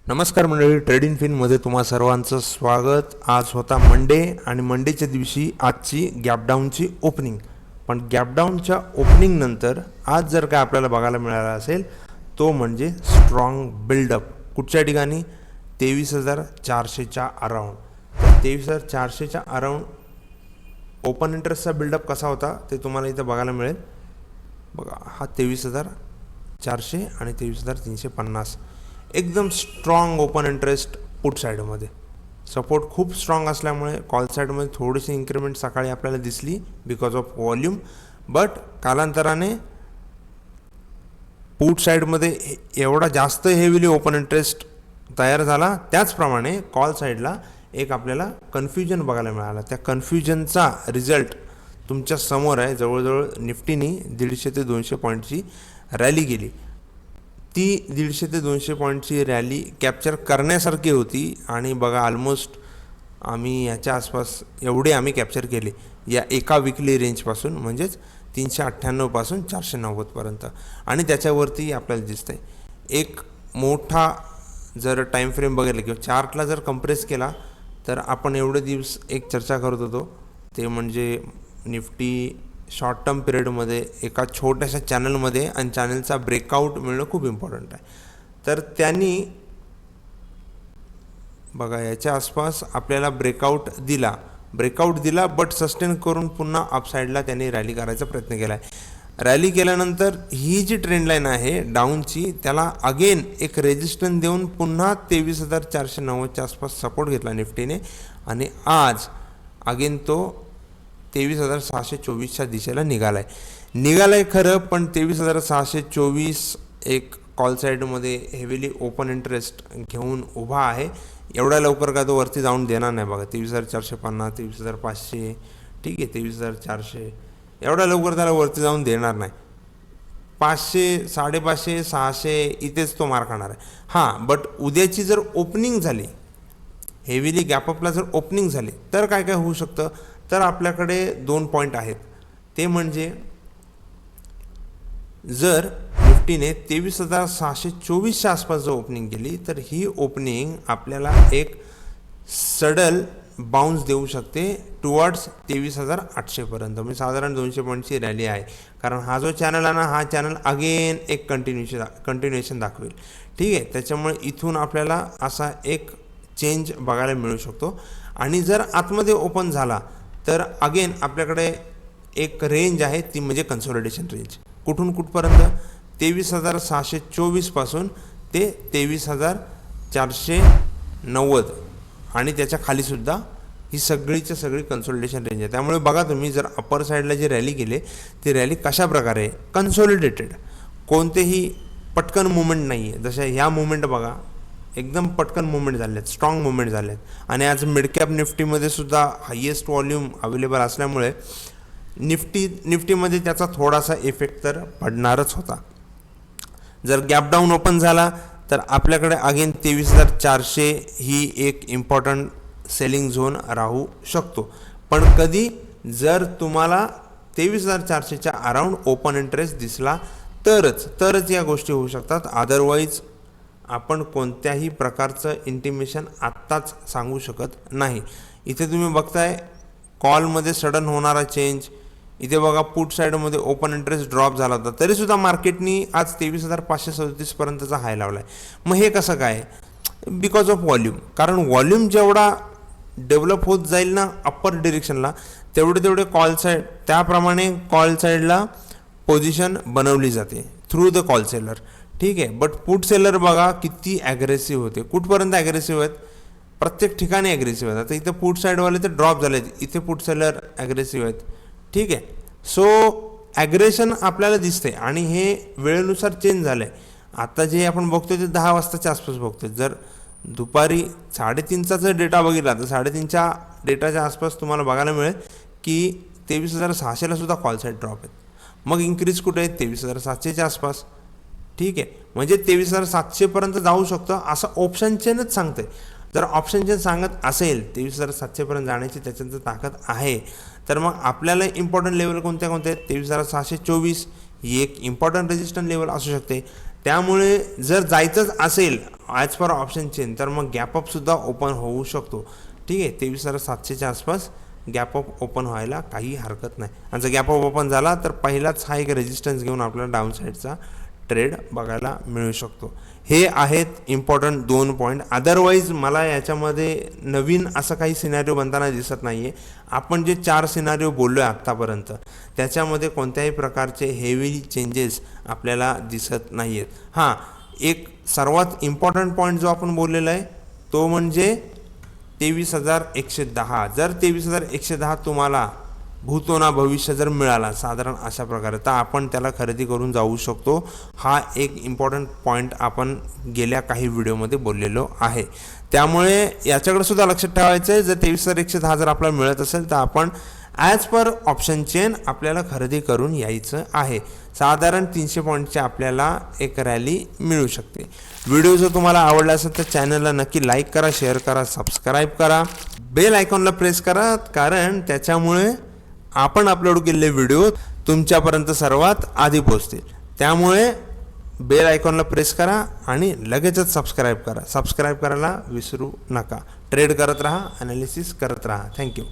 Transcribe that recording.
नमस्कार मंडळी, ट्रेडिंग फिनमध्ये तुम्हा सर्वांचं स्वागत. आज होता मंडे आणि मंडेच्या दिवशी आजची गॅपडाऊनची ओपनिंग. पण गॅपडाऊनच्या ओपनिंग नंतर आज जर काय आपल्याला बघायला मिळाला असेल तो म्हणजे स्ट्रॉंग बिल्डअप. कुठच्या ठिकाणी? 23,400च्या अराऊंड. 23,400च्या अराऊंड ओपन इंटरेस्टचा बिल्डअप कसा होता ते तुम्हाला इथं बघायला मिळेल. बघा, हा 23,400 आणि 23,350 एकदम स्ट्रॉंग ओपन इंटरेस्ट पुट साईडमध्ये. सपोर्ट खूप स्ट्रॉंग असल्यामुळे कॉल साईडमध्ये थोडीशी इन्क्रीमेंट सकाळी आपल्याला दिसली बिकॉज ऑफ व्हॉल्यूम. बट कालांतराने पुट साईडमध्ये एवढा जास्त हेवीली ओपन इंटरेस्ट तयार झाला. त्याचप्रमाणे कॉल साईडला एक आपल्याला कन्फ्युजन बघायला मिळाला. त्या कन्फ्युजनचा रिझल्ट तुमच्या समोर आहे. जवळजवळ निफ्टीनी 150 ते 200 पॉईंटची रॅली केली. ती 150 ते 200 पॉईंटची रॅली कॅप्चर करण्यासारखी होती आणि बघा ऑलमोस्ट आम्ही याच्या आसपास एवढे आम्ही कॅप्चर केले या एका विकली रेंजपासून, म्हणजेच 398 490पर्यंत. आणि त्याच्यावरती आपल्याला दिसतंय एक मोठा, जर टाईम फ्रेम बघितला किंवा चार्टला जर कंप्रेस केला तर आपण एवढे दिवस एक चर्चा करत होतो ते म्हणजे निफ्टी शॉर्ट टर्म पिरियडमध्ये एका छोट्याशा चॅनलमध्ये आणि चॅनलचा ब्रेकआउट मिळणं खूप इम्पॉर्टंट आहे. तर त्यांनी बघा याच्या आसपास आपल्याला ब्रेकआउट दिला बट सस्टेन करून पुन्हा अपसाईडला त्यांनी रॅली करायचा प्रयत्न केला आहे. रॅली केल्यानंतर ही जी ट्रेंड लाईन आहे डाऊनची, त्याला अगेन एक रेजिस्टन्स देऊन पुन्हा 23,490च्या आसपास सपोर्ट घेतला निफ्टीने आणि आज अगेन तो 23,624च्या दिशेला निघालाय खरं. पण 23,624 एक कॉल साईडमध्ये हेवीली ओपन इंटरेस्ट घेऊन उभा आहे. एवढ्या लवकर का तो वरती जाऊन देणार नाही. बघा 23,450, 23,500, ठीक आहे, 23,400 एवढ्या लवकर त्याला वरती जाऊन देणार नाही. 500, 550, 600 इथेच तो मार खाणार आहे. हां, बट उद्याची जर ओपनिंग झाली, हेवीली गॅपअपला जर ओपनिंग झाली तर काय काय होऊ शकतं. तर आपल्याकडे 2 पॉईंट आहेत. ते म्हणजे जर निफ्टीने 23,624च्या आसपास जर ओपनिंग केली तर ही ओपनिंग आपल्याला एक सडल बाउन्स देऊ शकते टुवर्ड्स 23,800पर्यंत. म्हणजे साधारण 200 पॉईंटची रॅली आहे. कारण हा जो चॅनल आहे ना, हा चॅनल अगेन एक कंटिन्युएशन दाखवेल. ठीक आहे, त्याच्यामुळे इथून आपल्याला असा एक चेंज बघायला मिळू शकतो. आणि जर आतमध्ये ओपन झाला तर अगेन आपल्याकडे एक रेंज आहे, ती म्हणजे कन्सोलिडेशन रेंज. कुठून कुठपर्यंत? 23,624 पासून ते 23,490 आणि त्याच्या खालीसुद्धा ही सगळीच्या सगळी कन्सोलिडेशन रेंज आहे. त्यामुळे बघा तुम्ही, जर अपर साईडला जी रॅली केली ती रॅली कशा प्रकारे कन्सोलिडेटेड, कोणतेही पटकन मुवमेंट नाही आहे. जशा ह्या मुवमेंट बघा, एकदम पटकन मुवमेंट झाले आहेत, स्ट्रॉंग मुवमेंट झाले आहेत. आणि आज मिड कॅप निफ्टीमध्ये सुद्धा हायेस्ट व्हॉल्यूम अवेलेबल असल्यामुळे निफ्टीमध्ये त्याचा थोडासा इफेक्ट तर पडणारच होता. जर गॅप डाऊन ओपन झाला तर आपल्याकडे अगेन 23,400 ही एक इम्पॉर्टंट सेलिंग झोन राहू शकतो. पण कधी? जर तुम्हाला 23,400च्या अराऊंड ओपन इंटरेस्ट दिसला तरच या गोष्टी होऊ शकतात. अदरवाईज आपण कोणत्याही प्रकारचं इंटिमेशन आत्ताच सांगू शकत नाही. इथे तुम्ही बघताय कॉलमध्ये सडन होणारा चेंज. इथे बघा पुट साईडमध्ये ओपन इंटरेस्ट ड्रॉप झाला होता, तरीसुद्धा मार्केटनी आज 23,537पर्यंतचा हाय लावला आहे. मग हे कसं काय? Because of volume. कारण व्हॉल्यूम जेवढा डेव्हलप होत जाईल ना अप्पर डिरेक्शनला, तेवढे कॉल साईड, त्याप्रमाणे कॉल साईडला पोझिशन बनवली जाते थ्रू द कॉल सेलर. ठीक आहे, बट पुट सेलर बघा किती ॲग्रेसिव्ह होते. कुठपर्यंत ॲग्रेसिव्ह आहेत? प्रत्येक ठिकाणी ॲग्रेसिव्ह आहेत. आता इथे पुट साईडवाले तर ड्रॉप झाले आहेत, इथे पुट सेलर ॲग्रेसिव्ह आहेत. ठीक आहे, सो ॲग्रेशन आपल्याला दिसते आणि हे वेळेनुसार चेंज झालं आहे. आता जे आपण बघतोय ते 10 वाजताच्या आसपास बघतोय. जर दुपारी 3:30चा जर डेटा बघितला तर 3:30च्या डेटाच्या आसपास तुम्हाला बघायला मिळेल की 23,600ला सुद्धा कॉल साईड ड्रॉप आहेत. मग इन्क्रीज कुठे आहेत? 23,700च्या आसपास. ठीक आहे, म्हणजे 23,700पर्यंत जाऊ शकतं असं ऑप्शन चेनच सांगते. जर ऑप्शन चेन सांगत असेल 23,700पर्यंत जाण्याची त्याच्यात जर ताकद आहे तर मग आपल्याला इम्पॉर्टंट लेवल कोणत्या आहेत? 23,624 ही एक इम्पॉर्टंट रेजिस्टन्स लेवल असू शकते. त्यामुळे जर जायचंच असेल ॲज पर ऑप्शन चेन तर मग गॅपअपसुद्धा ओपन होऊ शकतो. ठीक आहे, 23,700च्या आसपास गॅपअप ओपन व्हायला काही हरकत नाही. आणि जर गॅपअप ओपन झाला तर पहिलाच हा एक रेजिस्टन्स घेऊन आपल्याला डाऊन साईडचा ट्रेड बघायला मिळू शकतो. हे आहेत इम्पॉर्टंट 2 पॉईंट. अदरवाईज मला याच्यामध्ये नवीन असं काही सिनारिओ बनताना दिसत नाही आहे. आपण जे 4 सिनारिओ बोललो आहे आत्तापर्यंत त्याच्यामध्ये कोणत्याही प्रकारचे हेवी चेंजेस आपल्याला दिसत नाही आहेत. हां, एक सर्वात इम्पॉर्टंट पॉईंट जो आपण बोललेला आहे तो म्हणजे 23,110. जर 23,110 तुम्हाला भूतोना भविष्य जर मिळाला साधारण अशा प्रकारे तर आपण त्याला खरेदी करून जाऊ शकतो. हा एक इम्पॉर्टंट पॉईंट आपण गेल्या काही व्हिडिओमध्ये बोललेलो आहे. त्यामुळे याच्याकडे सुद्धा लक्षात ठेवायचं आहे, जर 23,110 जर आपल्याला मिळत असेल तर आपण ॲज पर ऑप्शन चेन आपल्याला खरेदी करून यायचं आहे. साधारण 300 पॉईंटची आपल्याला एक रॅली मिळू शकते. व्हिडिओ जर तुम्हाला आवडला असेल तर चॅनलला नक्की लाईक करा, शेअर करा, सबस्क्राईब करा, बेल आयकॉनला प्रेस करा, कारण त्याच्यामुळे आपण अपलोड केलेले व्हिडिओ तुमच्यापर्यंत सर्वात आधी पोहोचतील. त्यामुळे बेल आयकॉनला प्रेस करा आणि लगेचच सबस्क्राईब करा. सबस्क्राईब करायला विसरू नका. ट्रेड करत राहा, ॲनालिसिस करत राहा. थँक्यू.